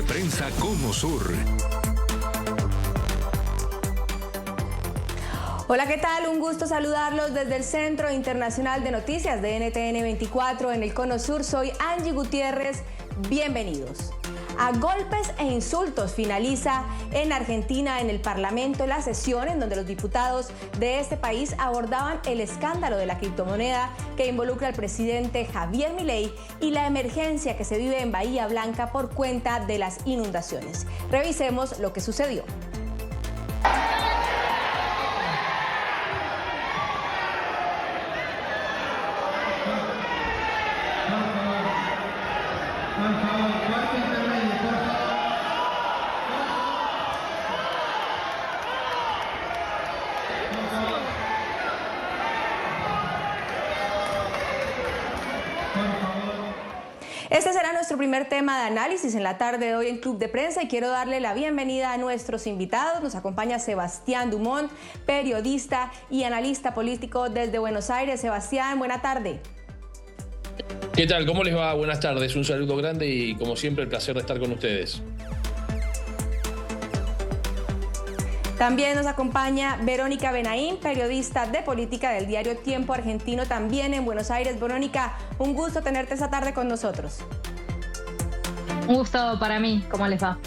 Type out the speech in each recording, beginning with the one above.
Prensa Cono Sur. Hola, ¿qué tal? Un gusto saludarlos desde el Centro Internacional de Noticias de NTN 24 en el Cono Sur. Soy Angie Gutiérrez. Bienvenidos. A golpes e insultos finaliza en Argentina, en el Parlamento, la sesión en donde los diputados de este país abordaban el escándalo de la criptomoneda que involucra al presidente Javier Milei y la emergencia que se vive en Bahía Blanca por cuenta de las inundaciones. Revisemos lo que sucedió. Este será nuestro primer tema de análisis en la tarde de hoy en Club de Prensa y quiero darle la bienvenida a nuestros invitados. Nos acompaña Sebastián Dumont, periodista y analista político desde Buenos Aires. Sebastián, buena tarde. ¿Qué tal? ¿Cómo les va? Buenas tardes. Un saludo grande y, como siempre, el placer de estar con ustedes. También nos acompaña Verónica Benaín, periodista de política del diario Tiempo Argentino, también en Buenos Aires. Verónica, un gusto tenerte esta tarde con nosotros. Un gusto para mí. ¿Cómo les va?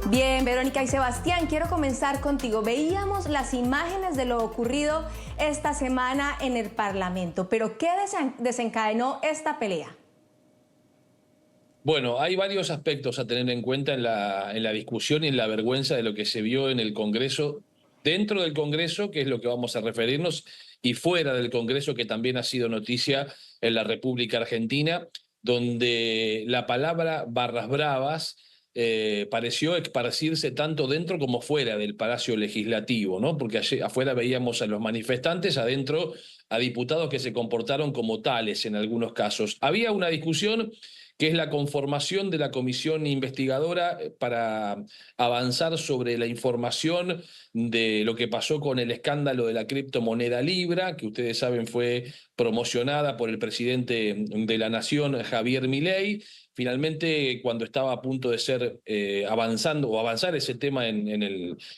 Bien, Verónica y Sebastián, quiero comenzar contigo. Veíamos las imágenes de lo ocurrido esta semana en el Parlamento, pero ¿qué desencadenó esta pelea? Bueno, hay varios aspectos a tener en cuenta en la discusión y en la vergüenza de lo que se vio en el Congreso, dentro del Congreso, que es lo que vamos a referirnos, y fuera del Congreso, que también ha sido noticia en la República Argentina, donde la palabra barras bravas pareció esparcirse tanto dentro como fuera del Palacio Legislativo, ¿no? Porque afuera veíamos a los manifestantes, adentro a diputados que se comportaron como tales en algunos casos. Había una discusión que es la conformación de la comisión investigadora para avanzar sobre la información de lo que pasó con el escándalo de la criptomoneda Libra, que ustedes saben fue promocionada por el presidente de la Nación, Javier Milei. Finalmente, cuando estaba a punto de ser avanzar ese tema en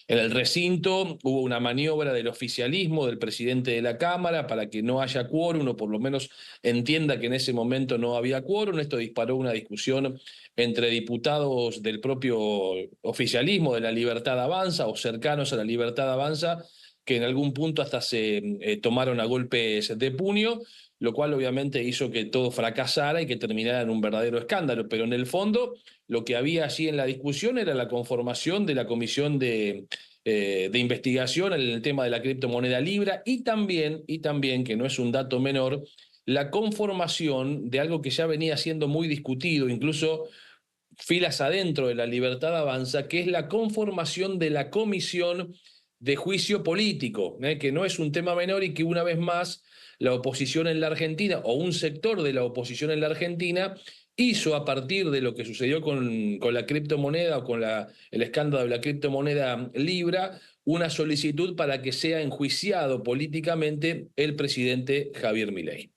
el recinto, hubo una maniobra del oficialismo, del presidente de la Cámara, para que no haya quórum, o por lo menos entienda que en ese momento no había quórum. Esto disparó una discusión entre diputados del propio oficialismo de la Libertad Avanza o cercanos a la Libertad Avanza, que en algún punto hasta se tomaron a golpes de puño, lo cual obviamente hizo que todo fracasara y que terminara en un verdadero escándalo. Pero en el fondo, lo que había allí en la discusión era la conformación de la comisión de investigación en el tema de la criptomoneda Libra y también, que no es un dato menor, la conformación de algo que ya venía siendo muy discutido, incluso filas adentro de la Libertad Avanza, que es la conformación de la comisión de juicio político, que no es un tema menor y que una vez más la oposición en la Argentina, o un sector de la oposición en la Argentina, hizo, a partir de lo que sucedió con la criptomoneda o con el escándalo de la criptomoneda Libra, una solicitud para que sea enjuiciado políticamente el presidente Javier Milei.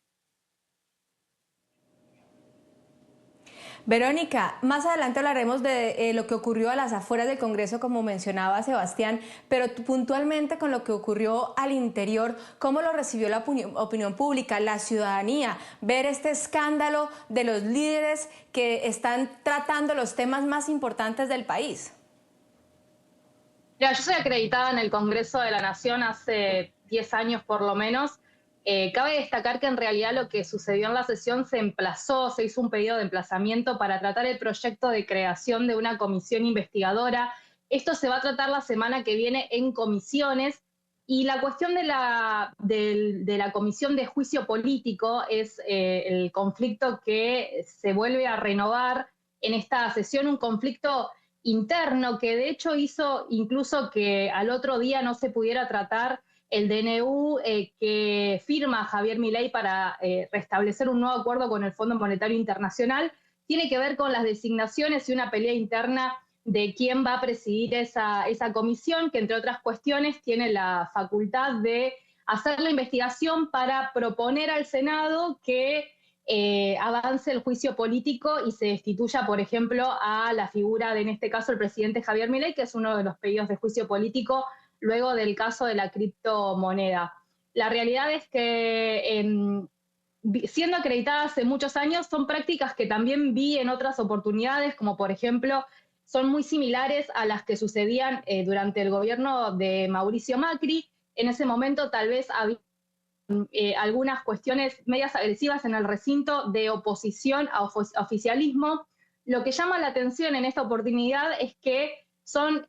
Verónica, más adelante hablaremos de lo que ocurrió a las afueras del Congreso, como mencionaba Sebastián, pero puntualmente con lo que ocurrió al interior, ¿cómo lo recibió la opinión pública, la ciudadanía? Ver este escándalo de los líderes que están tratando los temas más importantes del país. Mira, yo soy acreditada en el Congreso de la Nación hace 10 años por lo menos. Cabe destacar que en realidad lo que sucedió en la sesión se hizo un pedido de emplazamiento para tratar el proyecto de creación de una comisión investigadora. Esto se va a tratar la semana que viene en comisiones y la cuestión de la comisión de juicio político es el conflicto que se vuelve a renovar en esta sesión, un conflicto interno que de hecho hizo incluso que al otro día no se pudiera tratar el DNU que firma Javier Milei para restablecer un nuevo acuerdo con el Fondo Monetario Internacional. Tiene que ver con las designaciones y una pelea interna de quién va a presidir esa comisión, que entre otras cuestiones tiene la facultad de hacer la investigación para proponer al Senado que avance el juicio político y se destituya, por ejemplo, a la figura de, en este caso, el presidente Javier Milei, que es uno de los pedidos de juicio político luego del caso de la criptomoneda. La realidad es que, siendo acreditada hace muchos años, son prácticas que también vi en otras oportunidades, como por ejemplo, son muy similares a las que sucedían durante el gobierno de Mauricio Macri. En ese momento tal vez había algunas cuestiones medias agresivas en el recinto de oposición a oficialismo. Lo que llama la atención en esta oportunidad es que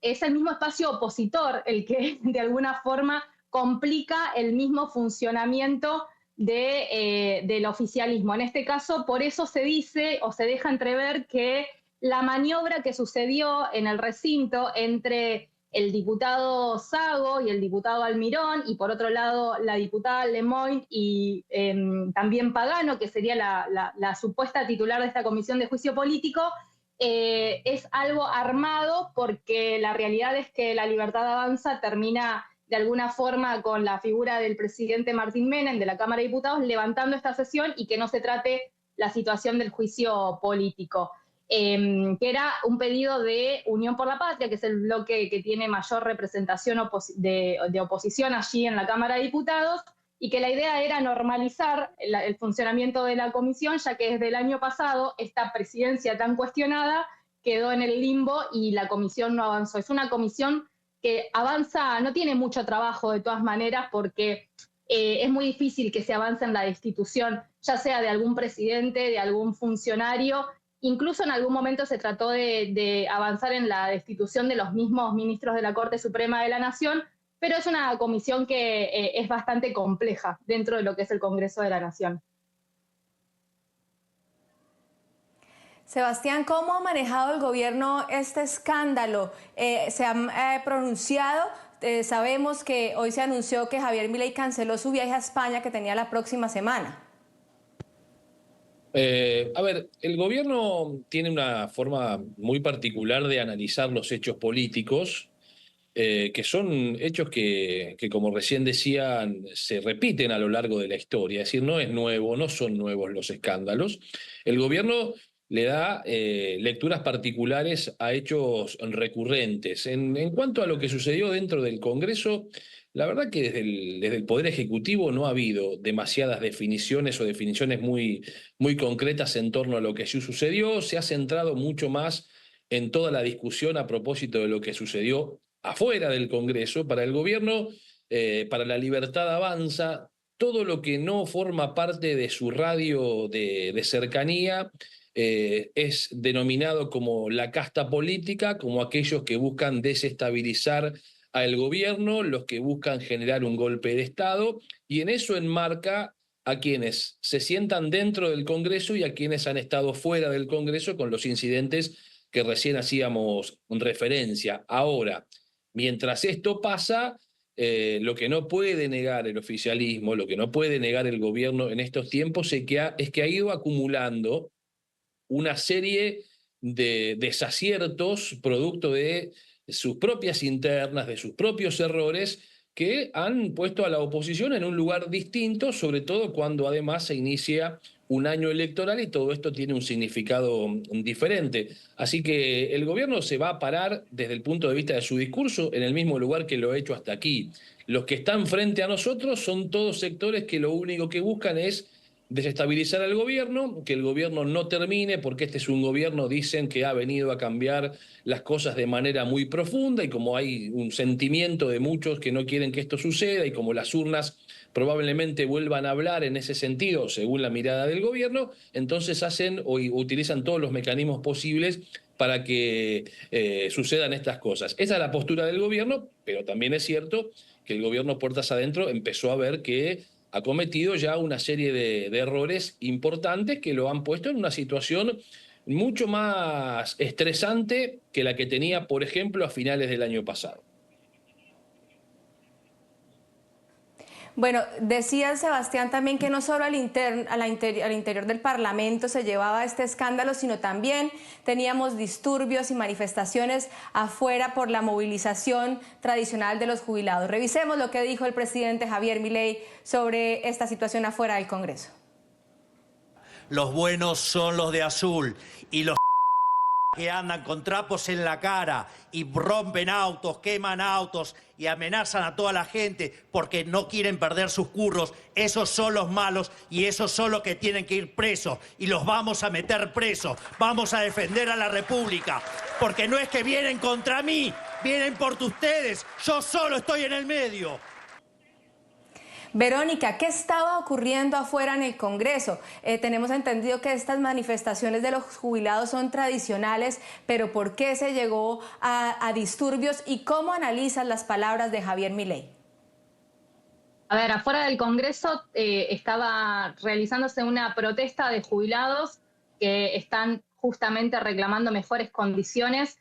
es el mismo espacio opositor el que de alguna forma complica el mismo funcionamiento del oficialismo. En este caso, por eso se dice o se deja entrever que la maniobra que sucedió en el recinto entre el diputado Sago y el diputado Almirón, y por otro lado la diputada Lemoyne y también Pagano, que sería la supuesta titular de esta comisión de juicio político, es algo armado, porque la realidad es que la Libertad Avanza termina de alguna forma con la figura del presidente Martín Menem de la Cámara de Diputados levantando esta sesión y que no se trate la situación del juicio político. Que era un pedido de Unión por la Patria, que es el bloque que tiene mayor representación de oposición allí en la Cámara de Diputados, y que la idea era normalizar el funcionamiento de la comisión, ya que desde el año pasado esta presidencia tan cuestionada quedó en el limbo y la comisión no avanzó. Es una comisión que avanza, no tiene mucho trabajo de todas maneras, porque es muy difícil que se avance en la destitución, ya sea de algún presidente, de algún funcionario. Incluso en algún momento se trató de avanzar en la destitución de los mismos ministros de la Corte Suprema de la Nación, pero es una comisión que es bastante compleja dentro de lo que es el Congreso de la Nación. Sebastián, ¿cómo ha manejado el gobierno este escándalo? ¿Se han pronunciado? Sabemos que hoy se anunció que Javier Milei canceló su viaje a España que tenía la próxima semana. A ver, el gobierno tiene una forma muy particular de analizar los hechos políticos, que son hechos que, como recién decían, se repiten a lo largo de la historia. Es decir, no es nuevo, no son nuevos los escándalos. El gobierno le da lecturas particulares a hechos recurrentes. En cuanto a lo que sucedió dentro del Congreso, la verdad que desde el Poder Ejecutivo no ha habido demasiadas definiciones o definiciones muy, muy concretas en torno a lo que sucedió. Se ha centrado mucho más en toda la discusión a propósito de lo que sucedió afuera del Congreso. Para el gobierno, para la Libertad Avanza, todo lo que no forma parte de su radio de cercanía es denominado como la casta política, como aquellos que buscan desestabilizar al gobierno, los que buscan generar un golpe de Estado, y en eso enmarca a quienes se sientan dentro del Congreso y a quienes han estado fuera del Congreso con los incidentes que recién hacíamos referencia. Ahora, mientras esto pasa, lo que no puede negar el oficialismo, lo que no puede negar el gobierno en estos tiempos es que ha ido acumulando una serie de desaciertos producto de sus propias internas, de sus propios errores, que han puesto a la oposición en un lugar distinto, sobre todo cuando además se inicia un año electoral y todo esto tiene un significado diferente. Así que el gobierno se va a parar desde el punto de vista de su discurso en el mismo lugar que lo ha hecho hasta aquí. Los que están frente a nosotros son todos sectores que lo único que buscan es desestabilizar al gobierno, que el gobierno no termine, porque este es un gobierno, dicen, que ha venido a cambiar las cosas de manera muy profunda, y como hay un sentimiento de muchos que no quieren que esto suceda, y como las urnas probablemente vuelvan a hablar en ese sentido, según la mirada del gobierno, entonces hacen o utilizan todos los mecanismos posibles para que sucedan estas cosas. Esa es la postura del gobierno, pero también es cierto que el gobierno puertas adentro empezó a ver que ha cometido ya una serie de errores importantes que lo han puesto en una situación mucho más estresante que la que tenía, por ejemplo, a finales del año pasado. Bueno, decía Sebastián también que no solo al interior del Parlamento se llevaba este escándalo, sino también teníamos disturbios y manifestaciones afuera por la movilización tradicional de los jubilados. Revisemos lo que dijo el presidente Javier Milei sobre esta situación afuera del Congreso. Los buenos son los de azul y los que andan con trapos en la cara y rompen autos, queman autos y amenazan a toda la gente porque no quieren perder sus curros, esos son los malos y esos son los que tienen que ir presos y los vamos a meter presos. Vamos a defender a la República porque no es que vienen contra mí, vienen por ustedes, yo solo estoy en el medio. Verónica, ¿qué estaba ocurriendo afuera en el Congreso? Tenemos entendido que estas manifestaciones de los jubilados son tradicionales, pero ¿por qué se llegó a disturbios y cómo analizan las palabras de Javier Milei? A ver, afuera del Congreso estaba realizándose una protesta de jubilados que están justamente reclamando mejores condiciones.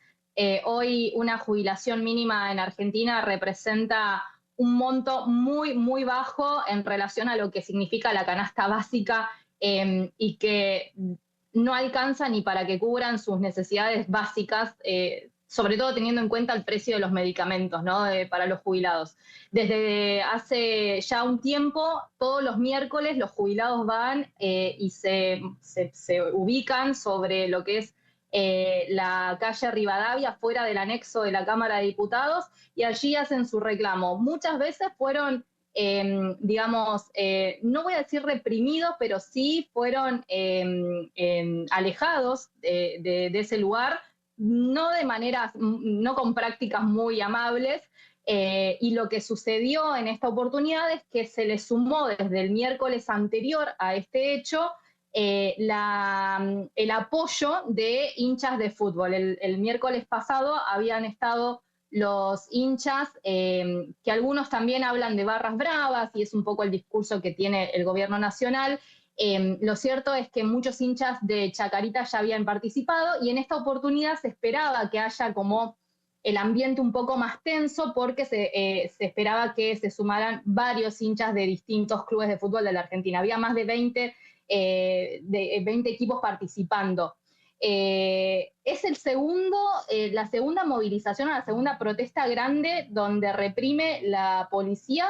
Hoy una jubilación mínima en Argentina representa un monto muy, muy bajo en relación a lo que significa la canasta básica y que no alcanza ni para que cubran sus necesidades básicas, sobre todo teniendo en cuenta el precio de los medicamentos, ¿no? Para los jubilados. Desde hace ya un tiempo, todos los miércoles los jubilados van y se ubican sobre lo que es la calle Rivadavia, fuera del anexo de la Cámara de Diputados, y allí hacen su reclamo. Muchas veces fueron, digamos, no voy a decir reprimidos, pero sí fueron alejados de ese lugar, no de maneras, no con prácticas muy amables, y lo que sucedió en esta oportunidad es que se le sumó desde el miércoles anterior a este hecho el apoyo de hinchas de fútbol. El miércoles pasado habían estado los hinchas, que algunos también hablan de barras bravas, y es un poco el discurso que tiene el gobierno nacional. Lo cierto es que muchos hinchas de Chacarita ya habían participado, y en esta oportunidad se esperaba que haya como el ambiente un poco más tenso, porque se esperaba que se sumaran varios hinchas de distintos clubes de fútbol de la Argentina. Había más de 20 equipos participando. Es la segunda movilización, la segunda protesta grande donde reprime la policía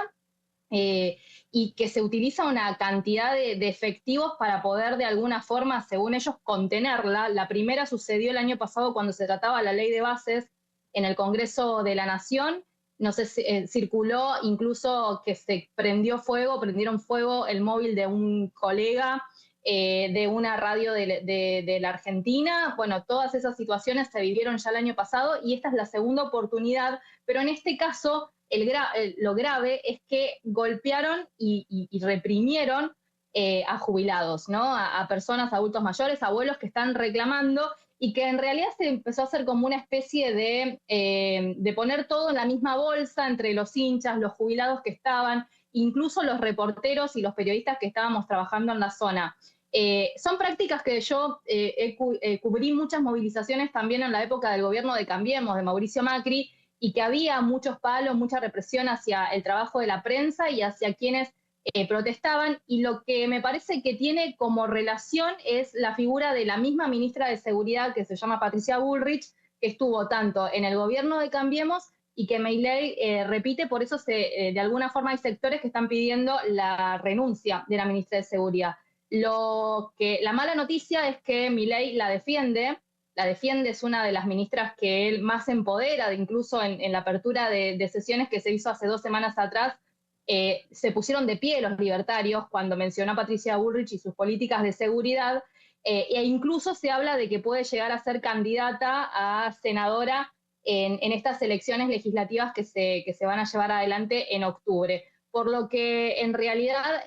y que se utiliza una cantidad de efectivos para poder de alguna forma, según ellos, contenerla. La primera sucedió el año pasado cuando se trataba la ley de bases en el Congreso de la Nación. No sé, circuló incluso que prendieron fuego el móvil de un colega de una radio de la Argentina. Bueno, todas esas situaciones se vivieron ya el año pasado y esta es la segunda oportunidad, pero en este caso lo grave es que golpearon y reprimieron a jubilados, ¿no? A personas, adultos mayores, abuelos que están reclamando, y que en realidad se empezó a hacer como una especie de poner todo en la misma bolsa entre los hinchas, los jubilados que estaban, incluso los reporteros y los periodistas que estábamos trabajando en la zona. Son prácticas que yo cubrí muchas movilizaciones también en la época del gobierno de Cambiemos, de Mauricio Macri, y que había muchos palos, mucha represión hacia el trabajo de la prensa y hacia quienes protestaban, y lo que me parece que tiene como relación es la figura de la misma ministra de Seguridad, que se llama Patricia Bullrich, que estuvo tanto en el gobierno de Cambiemos y que Milei repite. Por eso de alguna forma hay sectores que están pidiendo la renuncia de la ministra de Seguridad. La mala noticia es que Milei la defiende, es una de las ministras que él más empodera, incluso en la apertura de sesiones que se hizo hace 2 semanas atrás. Se pusieron de pie los libertarios cuando mencionó a Patricia Bullrich y sus políticas de seguridad, e incluso se habla de que puede llegar a ser candidata a senadora en estas elecciones legislativas que se van a llevar adelante en octubre. Por lo que en realidad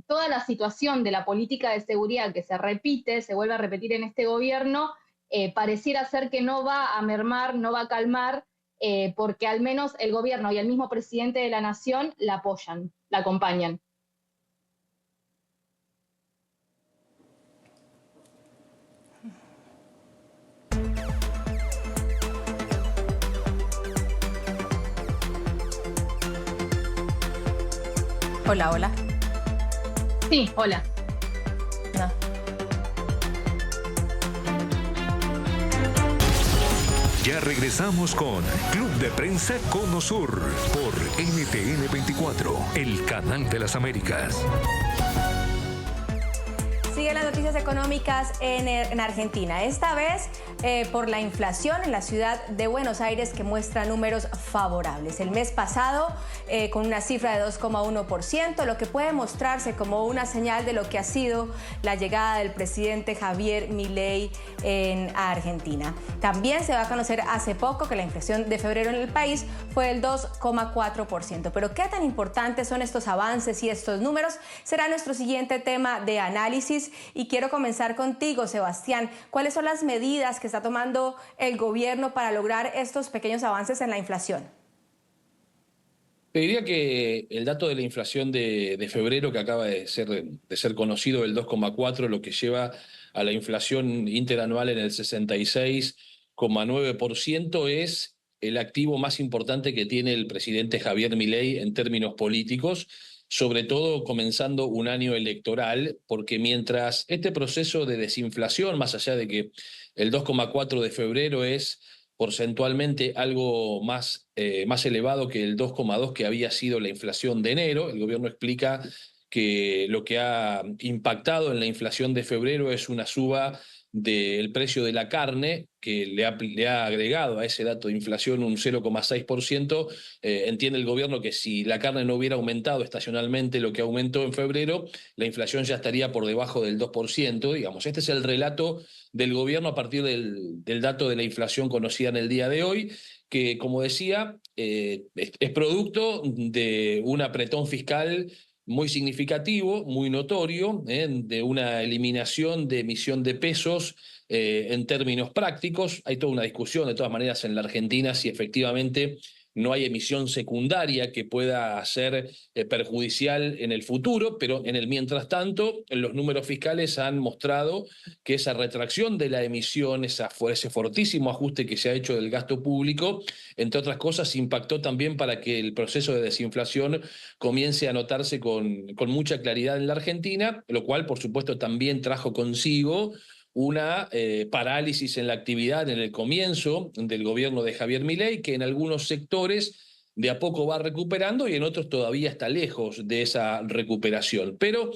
toda la situación de la política de seguridad que se vuelve a repetir en este gobierno, pareciera ser que no va a mermar, no va a calmar, porque al menos el gobierno y el mismo presidente de la Nación la apoyan, la acompañan. Hola, hola. Sí, hola. No. Ya regresamos con Club de Prensa Cono Sur por NTN 24, el canal de las Américas. Sigue la noticia. noticias económicas en Argentina. Esta vez por la inflación en la ciudad de Buenos Aires, que muestra números favorables. El mes pasado con una cifra de 2,1%, lo que puede mostrarse como una señal de lo que ha sido la llegada del presidente Javier Milei a Argentina. También se va a conocer hace poco que la inflación de febrero en el país fue del 2,4%. Pero ¿qué tan importantes son estos avances y estos números? Será nuestro siguiente tema de análisis, y quiero comenzar contigo, Sebastián. ¿Cuáles son las medidas que está tomando el gobierno para lograr estos pequeños avances en la inflación? Te diría que el dato de la inflación de febrero, que acaba de ser conocido, el 2,4, lo que lleva a la inflación interanual en el 66,9%, es el activo más importante que tiene el presidente Javier Milei en términos políticos, sobre todo comenzando un año electoral, porque mientras este proceso de desinflación, más allá de que el 2,4 de febrero es porcentualmente algo más elevado que el 2,2 que había sido la inflación de enero, el gobierno explica que lo que ha impactado en la inflación de febrero es una suba del precio de la carne, que le ha agregado a ese dato de inflación un 0,6%. Entiende el gobierno que si la carne no hubiera aumentado estacionalmente lo que aumentó en febrero, la inflación ya estaría por debajo del 2%. Digamos, este es el relato del gobierno a partir del dato de la inflación conocida en el día de hoy, que, como decía, es producto de un apretón fiscal muy significativo, muy notorio, de una eliminación de emisión de pesos en términos prácticos. Hay toda una discusión, de todas maneras, en la Argentina si efectivamente no hay emisión secundaria que pueda ser perjudicial en el futuro, pero en el mientras tanto, los números fiscales han mostrado que esa retracción de la emisión, ese fortísimo ajuste que se ha hecho del gasto público, entre otras cosas, impactó también para que el proceso de desinflación comience a notarse con mucha claridad en la Argentina, lo cual, por supuesto, también trajo consigo una parálisis en la actividad en el comienzo del gobierno de Javier Milei, que en algunos sectores de a poco va recuperando y en otros todavía está lejos de esa recuperación. Pero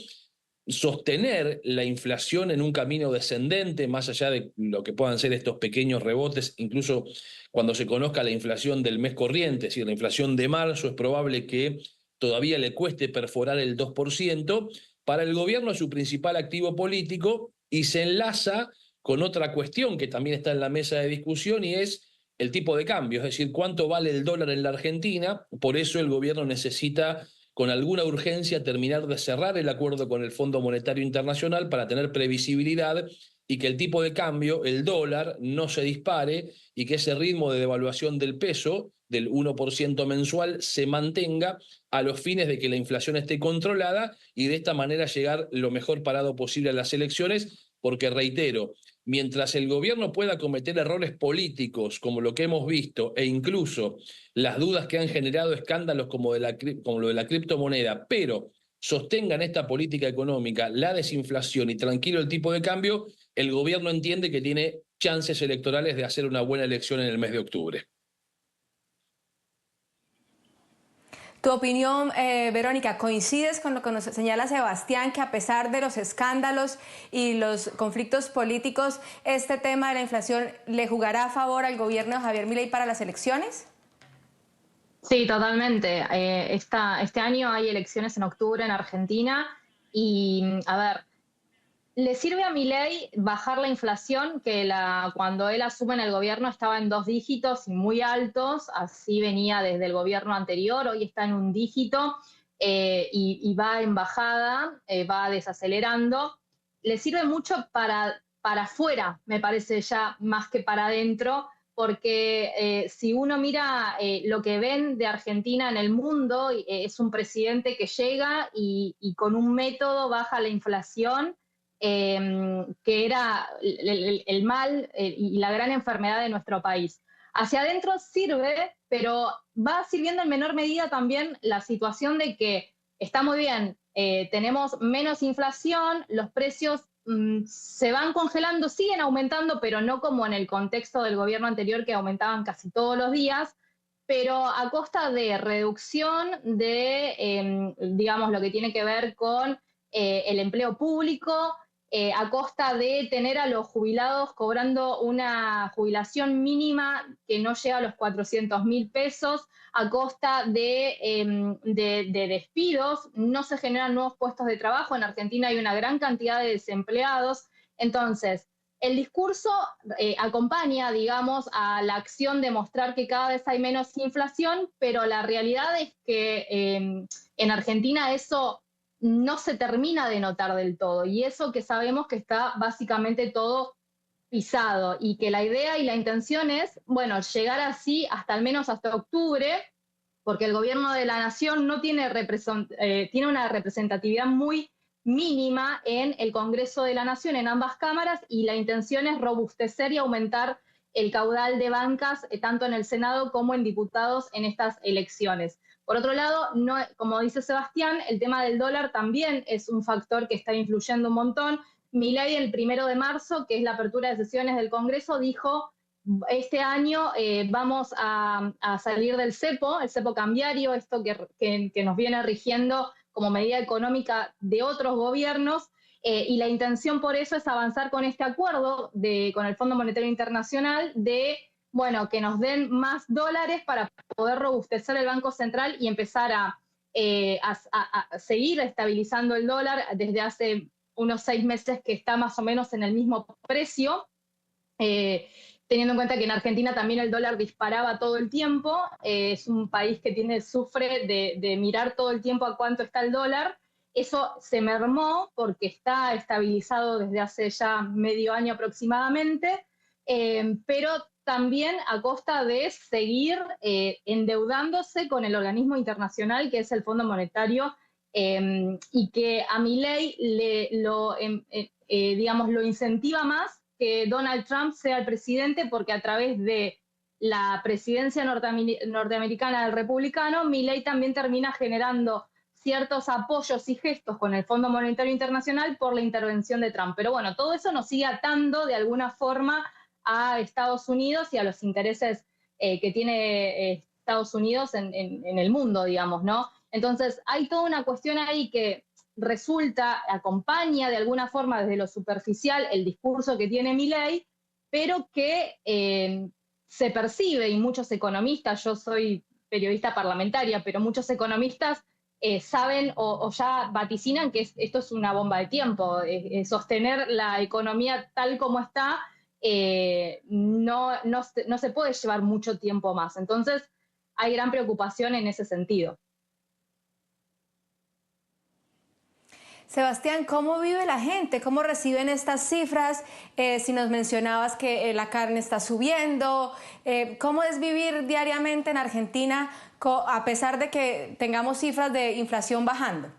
sostener la inflación en un camino descendente, más allá de lo que puedan ser estos pequeños rebotes, incluso cuando se conozca la inflación del mes corriente, es decir, la inflación de marzo, es probable que todavía le cueste perforar el 2%. Para el gobierno es su principal activo político y se enlaza con otra cuestión que también está en la mesa de discusión, y es el tipo de cambio, es decir, cuánto vale el dólar en la Argentina. Por eso el gobierno necesita con alguna urgencia terminar de cerrar el acuerdo con el Fondo Monetario Internacional para tener previsibilidad y que el tipo de cambio, el dólar, no se dispare y que ese ritmo de devaluación del peso del 1% mensual se mantenga a los fines de que la inflación esté controlada y de esta manera llegar lo mejor parado posible a las elecciones, porque reitero, mientras el gobierno pueda cometer errores políticos como lo que hemos visto e incluso las dudas que han generado escándalos como lo de la criptomoneda, pero sostengan esta política económica, la desinflación y tranquilo el tipo de cambio, el gobierno entiende que tiene chances electorales de hacer una buena elección en el mes de octubre. Tu opinión, Verónica, ¿coincides con lo que nos señala Sebastián, que a pesar de los escándalos y los conflictos políticos, este tema de la inflación le jugará a favor al gobierno de Javier Milei para las elecciones? Sí, totalmente. Este año hay elecciones en octubre en Argentina y, a ver, le sirve a Milei bajar la inflación, que cuando él asume en el gobierno estaba en 2 dígitos y muy altos, así venía desde el gobierno anterior, hoy está en 1 dígito y va en bajada, va desacelerando. Le sirve mucho para afuera, me parece, ya más que para adentro, porque si uno mira lo que ven de Argentina en el mundo, es un presidente que llega y con un método baja la inflación, que era el mal y la gran enfermedad de nuestro país. Hacia adentro sirve, pero va sirviendo en menor medida también la situación de que está muy bien, tenemos menos inflación, los precios se van congelando, siguen aumentando, pero no como en el contexto del gobierno anterior, que aumentaban casi todos los días, pero a costa de reducción de, digamos, lo que tiene que ver con el empleo público, a costa de tener a los jubilados cobrando una jubilación mínima que no llega a los 400.000 pesos, a costa de despidos. No se generan nuevos puestos de trabajo. En Argentina hay una gran cantidad de desempleados. Entonces, el discurso acompaña, digamos, a la acción de mostrar que cada vez hay menos inflación, pero la realidad es que en Argentina eso no se termina de notar del todo, y eso que sabemos que está básicamente todo pisado, y que la idea y la intención es, bueno, llegar así hasta al menos hasta octubre, porque el gobierno de la nación no tiene, tiene una representatividad muy mínima en el Congreso de la Nación, en ambas cámaras, y la intención es robustecer y aumentar el caudal de bancas, tanto en el Senado como en diputados en estas elecciones. Por otro lado, no, como dice Sebastián, el tema del dólar también es un factor que está influyendo un montón. Milei el 1 de marzo, que es la apertura de sesiones del Congreso, dijo: este año vamos a salir del cepo, el cepo cambiario, esto que nos viene rigiendo como medida económica de otros gobiernos, y la intención por eso es avanzar con este acuerdo con el Fondo Monetario Internacional de, bueno, que nos den más dólares para poder robustecer el Banco Central y empezar a seguir estabilizando el dólar desde hace unos 6 meses que está más o menos en el mismo precio, teniendo en cuenta que en Argentina también el dólar disparaba todo el tiempo. Es un país que sufre de mirar todo el tiempo a cuánto está el dólar. Eso se mermó porque está estabilizado desde hace ya medio año aproximadamente, pero también a costa de seguir endeudándose con el organismo internacional que es el Fondo Monetario, y que a Milei digamos, lo incentiva más que Donald Trump sea el presidente, porque a través de la presidencia norteamericana del republicano, Milei también termina generando ciertos apoyos y gestos con el Fondo Monetario Internacional por la intervención de Trump. Pero bueno, todo eso nos sigue atando de alguna forma a Estados Unidos y a los intereses que tiene Estados Unidos en el mundo, digamos, ¿no? Entonces, hay toda una cuestión ahí que acompaña de alguna forma desde lo superficial el discurso que tiene Milei, pero que se percibe, y muchos economistas, yo soy periodista parlamentaria, pero muchos economistas saben o ya vaticinan que esto es una bomba de tiempo. Sostener la economía tal como está no se puede llevar mucho tiempo más. Entonces, hay gran preocupación en ese sentido. Sebastián, ¿cómo vive la gente? ¿Cómo reciben estas cifras? Si nos mencionabas que la carne está subiendo, ¿cómo es vivir diariamente en Argentina a pesar de que tengamos cifras de inflación bajando?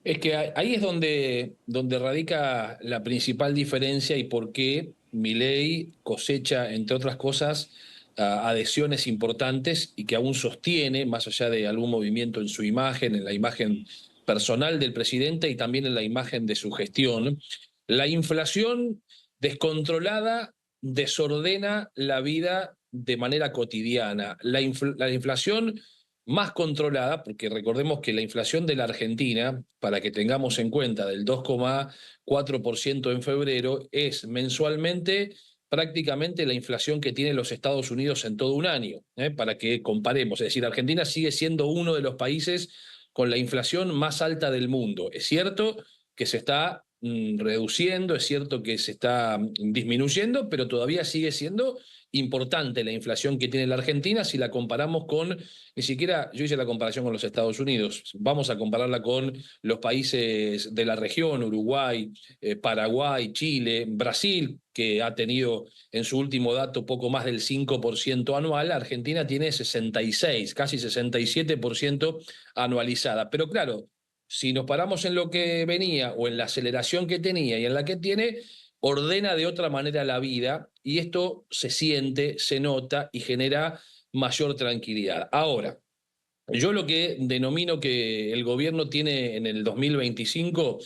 Es que ahí es donde radica la principal diferencia y por qué Milei cosecha, entre otras cosas, adhesiones importantes y que aún sostiene, más allá de algún movimiento en su imagen, en la imagen personal del presidente y también en la imagen de su gestión. La inflación descontrolada desordena la vida de manera cotidiana. La inflación más controlada, porque recordemos que la inflación de la Argentina, para que tengamos en cuenta, del 2,4% en febrero, es mensualmente prácticamente la inflación que tienen los Estados Unidos en todo un año, para que comparemos. Es decir, Argentina sigue siendo uno de los países con la inflación más alta del mundo. Es cierto que se está reduciendo, es cierto que se está disminuyendo, pero todavía sigue siendo importante la inflación que tiene la Argentina si la comparamos con, ni siquiera yo hice la comparación con los Estados Unidos, vamos a compararla con los países de la región, Uruguay, Paraguay, Chile, Brasil, que ha tenido en su último dato poco más del 5% anual. Argentina tiene 66, casi 67% anualizada. Pero claro, si nos paramos en lo que venía o en la aceleración que tenía y en la que tiene, ordena de otra manera la vida y esto se siente, se nota y genera mayor tranquilidad. Ahora, yo lo que denomino que el gobierno tiene en el 2025,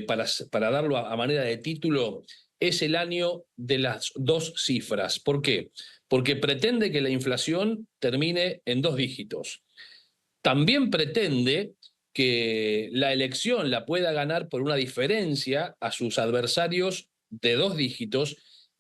para darlo a manera de título, es el año de las 2 cifras. ¿Por qué? Porque pretende que la inflación termine en 2 dígitos. También pretende que la elección la pueda ganar por una diferencia a sus adversarios de 2 dígitos,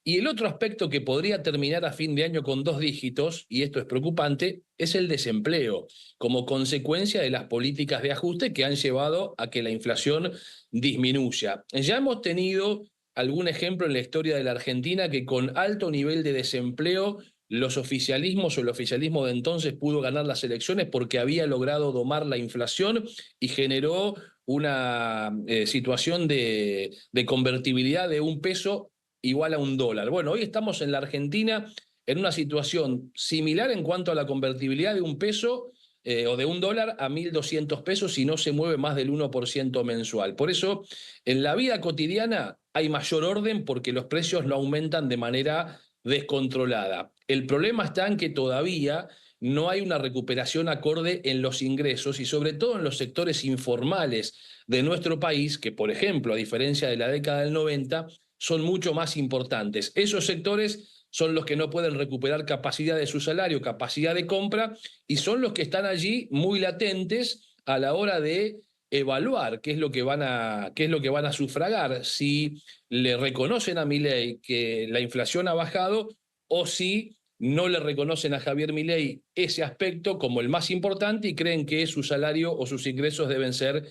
y el otro aspecto que podría terminar a fin de año con 2 dígitos, y esto es preocupante, es el desempleo, como consecuencia de las políticas de ajuste que han llevado a que la inflación disminuya. Ya hemos tenido algún ejemplo en la historia de la Argentina que con alto nivel de desempleo los oficialismos o el oficialismo de entonces pudo ganar las elecciones porque había logrado domar la inflación y generó una situación de convertibilidad de un peso igual a un dólar. Bueno, hoy estamos en la Argentina en una situación similar en cuanto a la convertibilidad de un peso o de un dólar a 1.200 pesos y no se mueve más del 1% mensual. Por eso, en la vida cotidiana hay mayor orden porque los precios no aumentan de manera descontrolada. El problema está en que todavía no hay una recuperación acorde en los ingresos y sobre todo en los sectores informales de nuestro país, que por ejemplo, a diferencia de la década del 90, son mucho más importantes. Esos sectores son los que no pueden recuperar capacidad de su salario, capacidad de compra, y son los que están allí muy latentes a la hora de evaluar qué es lo que van a sufragar, si le reconocen a Milei que la inflación ha bajado o si no le reconocen a Javier Milei ese aspecto como el más importante y creen que su salario o sus ingresos deben ser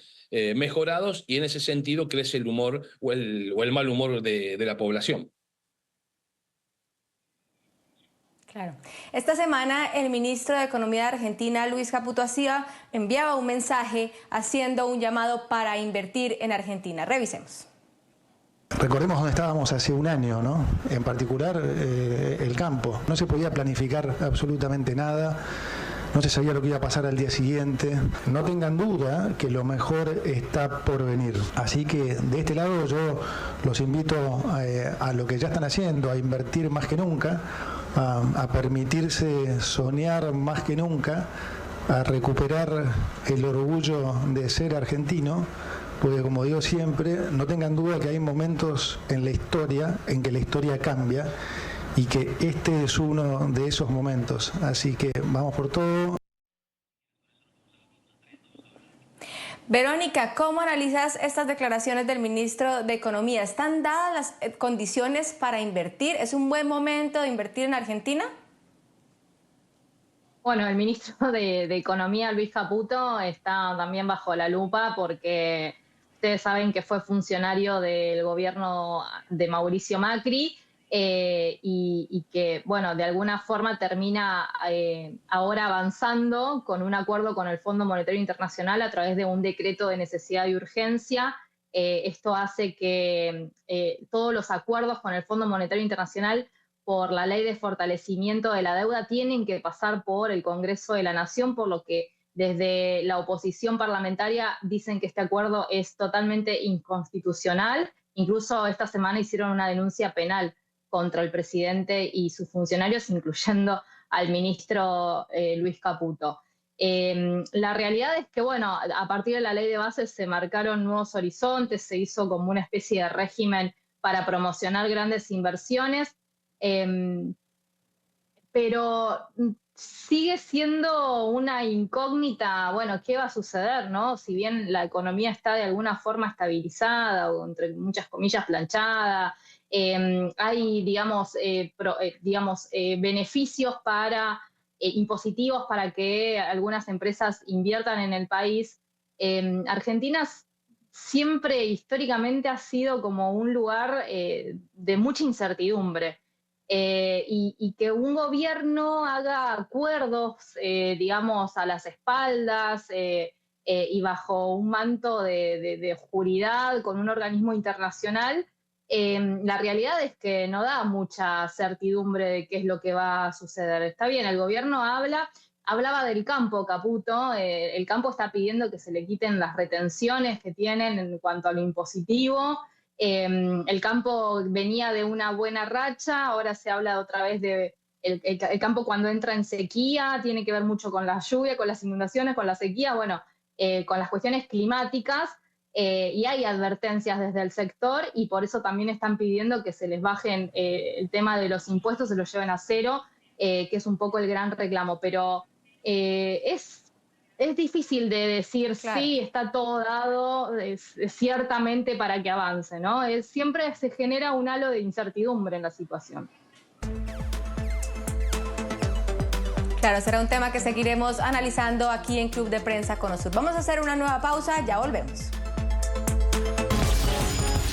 mejorados, y en ese sentido crece el humor o el mal humor de la población. Claro. Esta semana el ministro de Economía de Argentina, Luis Caputo Asía, enviaba un mensaje haciendo un llamado para invertir en Argentina. Revisemos. Recordemos dónde estábamos hace un año, ¿no? En particular el campo. No se podía planificar absolutamente nada. No se sabía lo que iba a pasar al día siguiente. No tengan duda que lo mejor está por venir. Así que de este lado yo los invito a lo que ya están haciendo, a invertir más que nunca, a permitirse soñar más que nunca, a recuperar el orgullo de ser argentino, porque como digo siempre, no tengan duda que hay momentos en la historia en que la historia cambia, y que este es uno de esos momentos. Así que vamos por todo. Verónica, ¿cómo analizas estas declaraciones del ministro de Economía? ¿Están dadas las condiciones para invertir? ¿Es un buen momento de invertir en Argentina? Bueno, el ministro de Economía, Luis Caputo, está también bajo la lupa porque ustedes saben que fue funcionario del gobierno de Mauricio Macri, y que, bueno, de alguna forma termina ahora avanzando con un acuerdo con el Fondo Monetario Internacional a través de un decreto de necesidad y urgencia. Esto hace que todos los acuerdos con el Fondo Monetario Internacional por la ley de fortalecimiento de la deuda tienen que pasar por el Congreso de la Nación, por lo que desde la oposición parlamentaria dicen que este acuerdo es totalmente inconstitucional. Incluso esta semana hicieron una denuncia penal contra el presidente y sus funcionarios, incluyendo al ministro Luis Caputo. La realidad es que, bueno, a partir de la ley de bases se marcaron nuevos horizontes, se hizo como una especie de régimen para promocionar grandes inversiones, pero sigue siendo una incógnita, bueno, ¿qué va a suceder, no? Si bien la economía está de alguna forma estabilizada o entre muchas comillas planchada, hay, digamos, beneficios impositivos para que algunas empresas inviertan en el país. Argentina siempre históricamente ha sido como un lugar de mucha incertidumbre. Y que un gobierno haga acuerdos, digamos, a las espaldas y bajo un manto de oscuridad con un organismo internacional, la realidad es que no da mucha certidumbre de qué es lo que va a suceder. Está bien, el gobierno hablaba del campo, Caputo, el campo está pidiendo que se le quiten las retenciones que tienen en cuanto a lo impositivo. El campo venía de una buena racha, ahora se habla otra vez de el campo cuando entra en sequía, tiene que ver mucho con la lluvia, con las inundaciones, con la sequía, bueno, con las cuestiones climáticas, y hay advertencias desde el sector y por eso también están pidiendo que se les bajen el tema de los impuestos, se los lleven a cero, que es un poco el gran reclamo, pero es es difícil de decir, Claro. sí, está todo dado ciertamente para que avance, ¿no? Siempre se genera un halo de incertidumbre en la situación. Claro, será un tema que seguiremos analizando aquí en Club de Prensa Conosur. Vamos a hacer una nueva pausa, ya volvemos.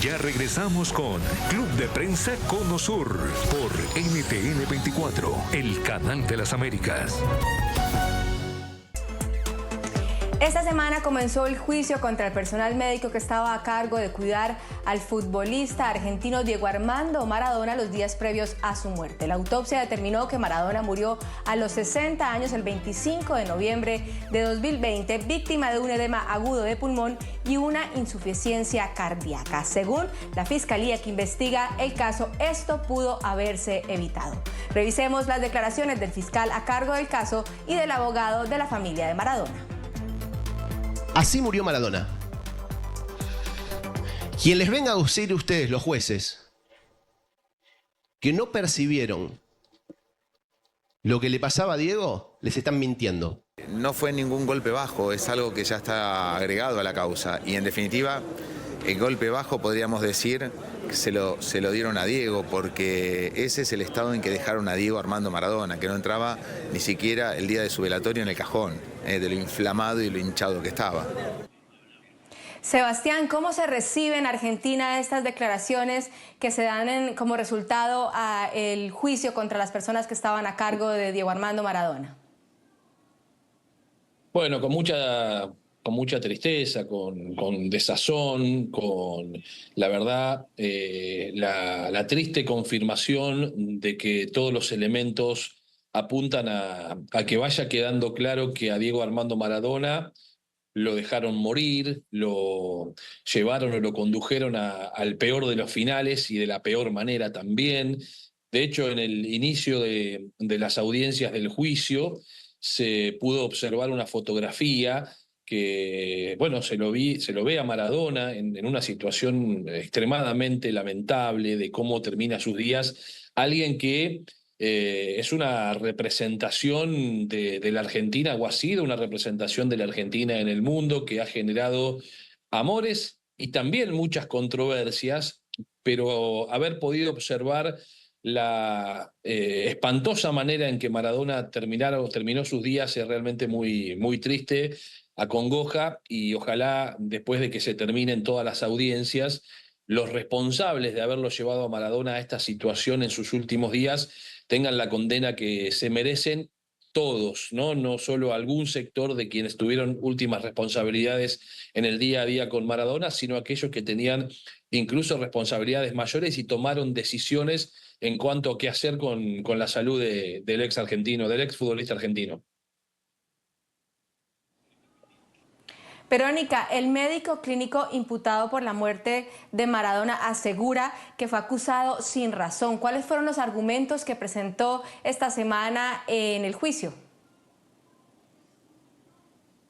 Ya regresamos con Club de Prensa Conosur por NTN 24, el canal de las Américas. Esta semana comenzó el juicio contra el personal médico que estaba a cargo de cuidar al futbolista argentino Diego Armando Maradona los días previos a su muerte. La autopsia determinó que Maradona murió a los 60 años el 25 de noviembre de 2020, víctima de un edema agudo de pulmón y una insuficiencia cardíaca. Según la fiscalía que investiga el caso, esto pudo haberse evitado. Revisemos las declaraciones del fiscal a cargo del caso y del abogado de la familia de Maradona. Así murió Maradona. Quien les venga a decir a ustedes, los jueces, que no percibieron lo que le pasaba a Diego, les están mintiendo. No fue ningún golpe bajo, es algo que ya está agregado a la causa. Y en definitiva, el golpe bajo podríamos decir que se lo dieron a Diego, porque ese es el estado en que dejaron a Diego Armando Maradona, que no entraba ni siquiera el día de su velatorio en el cajón, de lo inflamado y lo hinchado que estaba. Sebastián, ¿cómo se recibe en Argentina estas declaraciones que se dan como resultado al juicio contra las personas que estaban a cargo de Diego Armando Maradona? Bueno, con mucha tristeza, con desazón, con la verdad, la triste confirmación de que todos los elementos apuntan a que vaya quedando claro que a Diego Armando Maradona lo dejaron morir, lo llevaron o lo condujeron al peor de los finales y de la peor manera también. De hecho, en el inicio de las audiencias del juicio se pudo observar una fotografía que, bueno, se lo ve a Maradona en una situación extremadamente lamentable de cómo termina sus días. Alguien que es una representación de la Argentina, o ha sido una representación de la Argentina en el mundo, que ha generado amores y también muchas controversias, pero haber podido observar la espantosa manera en que Maradona terminó sus días es realmente muy, muy triste, acongoja, y ojalá después de que se terminen todas las audiencias, los responsables de haberlo llevado a Maradona a esta situación en sus últimos días tengan la condena que se merecen todos, ¿no? No solo algún sector de quienes tuvieron últimas responsabilidades en el día a día con Maradona, sino aquellos que tenían incluso responsabilidades mayores y tomaron decisiones en cuanto a qué hacer con la salud del ex argentino, del ex futbolista argentino. Verónica, el médico clínico imputado por la muerte de Maradona asegura que fue acusado sin razón. ¿Cuáles fueron los argumentos que presentó esta semana en el juicio?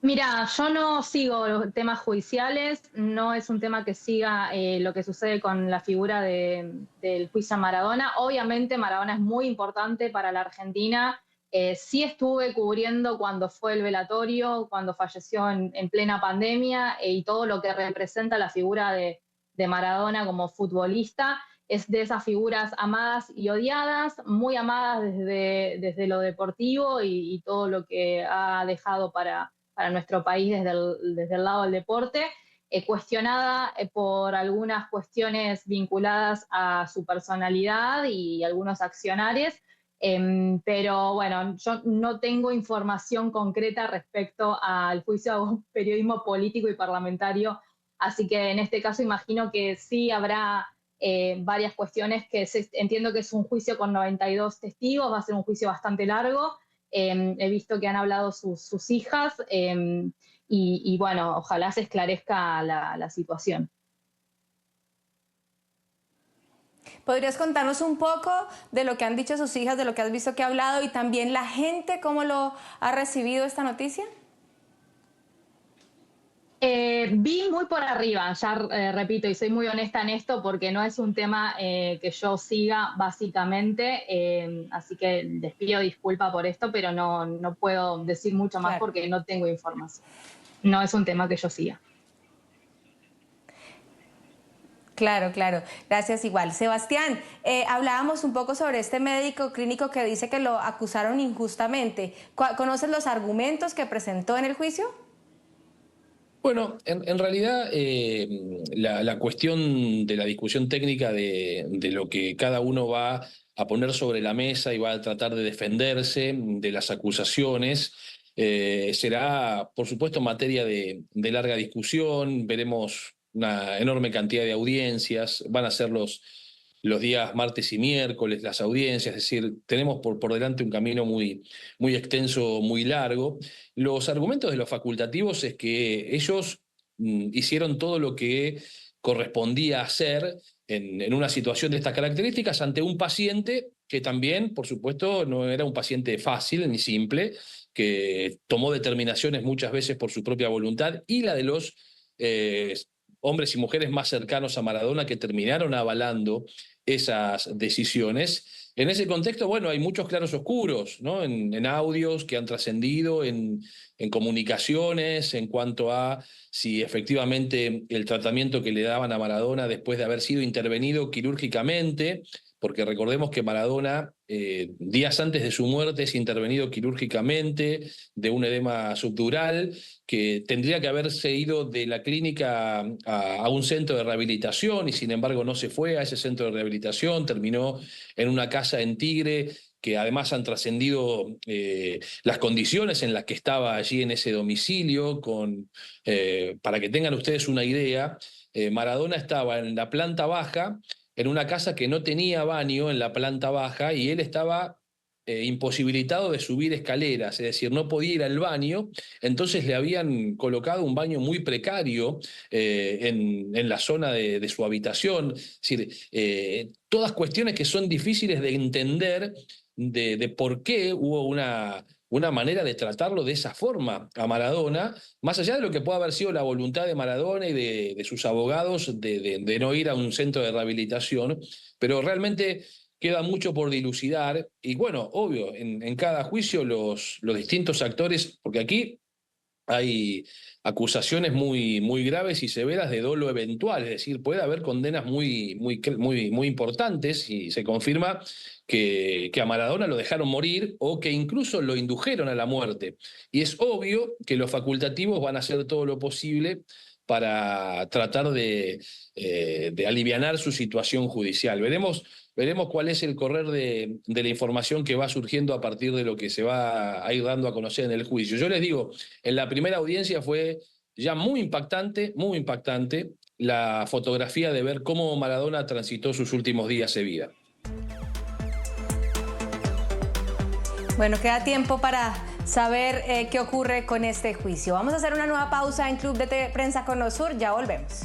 Mira, yo no sigo los temas judiciales, no es un tema que siga lo que sucede con la figura del juicio a Maradona. Obviamente Maradona es muy importante para la Argentina. Sí estuve cubriendo cuando fue el velatorio, cuando falleció en plena pandemia, y todo lo que representa la figura de Maradona como futbolista. Es de esas figuras amadas y odiadas, muy amadas desde lo deportivo y todo lo que ha dejado para nuestro país desde el lado del deporte, cuestionada por algunas cuestiones vinculadas a su personalidad y algunos accionarios. Pero bueno, yo no tengo información concreta respecto al juicio a un periodismo político y parlamentario, así que en este caso imagino que sí habrá varias cuestiones entiendo que es un juicio con 92 testigos, va a ser un juicio bastante largo. He visto que han hablado sus hijas y bueno, ojalá se esclarezca la situación. ¿Podrías contarnos un poco de lo que han dicho sus hijas, de lo que has visto que ha hablado y también la gente, cómo lo ha recibido esta noticia? Vi muy por arriba, ya repito, y soy muy honesta en esto porque no es un tema que yo siga básicamente, así que les pido disculpa por esto, pero no puedo decir mucho más porque no tengo información. No es un tema que yo siga. Claro, claro. Gracias igual. Sebastián, hablábamos un poco sobre este médico clínico que dice que lo acusaron injustamente. ¿Conoces los argumentos que presentó en el juicio? Bueno, en realidad la cuestión de la discusión técnica de lo que cada uno va a poner sobre la mesa y va a tratar de defenderse de las acusaciones será, por supuesto, materia de larga discusión. Veremos una enorme cantidad de audiencias, van a ser los días martes y miércoles las audiencias, es decir, tenemos por delante un camino muy extenso, muy largo. Los argumentos de los facultativos es que ellos hicieron todo lo que correspondía hacer en una situación de estas características ante un paciente que también, por supuesto, no era un paciente fácil ni simple, que tomó determinaciones muchas veces por su propia voluntad y la de los hombres y mujeres más cercanos a Maradona que terminaron avalando esas decisiones. En ese contexto, bueno, hay muchos claros oscuros, ¿no? En audios que han trascendido, en comunicaciones, en cuanto a si efectivamente el tratamiento que le daban a Maradona después de haber sido intervenido quirúrgicamente, porque recordemos que Maradona, días antes de su muerte, es intervenido quirúrgicamente de un edema subdural, que tendría que haberse ido de la clínica a un centro de rehabilitación y sin embargo no se fue a ese centro de rehabilitación, terminó en una casa en Tigre, que además han trascendido las condiciones en las que estaba allí en ese domicilio. Para que tengan ustedes una idea, Maradona estaba en la planta baja, en una casa que no tenía baño en la planta baja y él estaba imposibilitado de subir escaleras, es decir, no podía ir al baño, entonces le habían colocado un baño muy precario en la zona de su habitación. Es decir, todas cuestiones que son difíciles de entender de por qué hubo una manera de tratarlo de esa forma a Maradona, más allá de lo que pueda haber sido la voluntad de Maradona y de sus abogados de no ir a un centro de rehabilitación, pero realmente queda mucho por dilucidar. Y bueno, obvio, en cada juicio los distintos actores, porque aquí hay acusaciones muy graves y severas de dolo eventual, es decir, puede haber condenas muy importantes y se confirma que a Maradona lo dejaron morir o que incluso lo indujeron a la muerte. Y es obvio que los facultativos van a hacer todo lo posible para tratar de alivianar su situación judicial. Veremos cuál es el correr de la información que va surgiendo a partir de lo que se va a ir dando a conocer en el juicio. Yo les digo, en la primera audiencia fue ya muy impactante la fotografía de ver cómo Maradona transitó sus últimos días de vida. Bueno, queda tiempo para saber qué ocurre con este juicio. Vamos a hacer una nueva pausa en Club de Prensa Conosur, ya volvemos.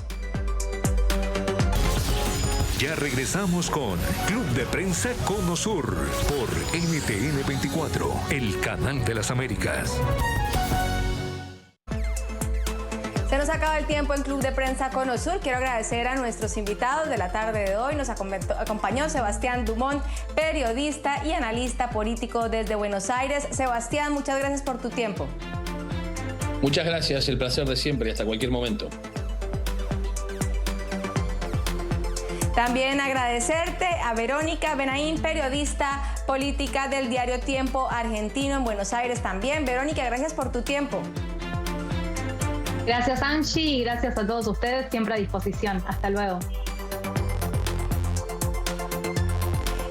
Ya regresamos con Club de Prensa Conosur por NTN 24, el canal de las Américas. Se nos acaba el tiempo en Club de Prensa Conosur. Quiero agradecer a nuestros invitados de la tarde de hoy. Nos acompañó Sebastián Dumont, periodista y analista político desde Buenos Aires. Sebastián, muchas gracias por tu tiempo. Muchas gracias, el placer de siempre y hasta cualquier momento. También agradecerte a Verónica Benaín, periodista política del diario Tiempo Argentino en Buenos Aires también. Verónica, gracias por tu tiempo. Gracias, Angie, y gracias a todos ustedes, siempre a disposición. Hasta luego.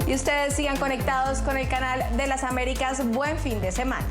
Y ustedes sigan conectados con el canal de las Américas. Buen fin de semana.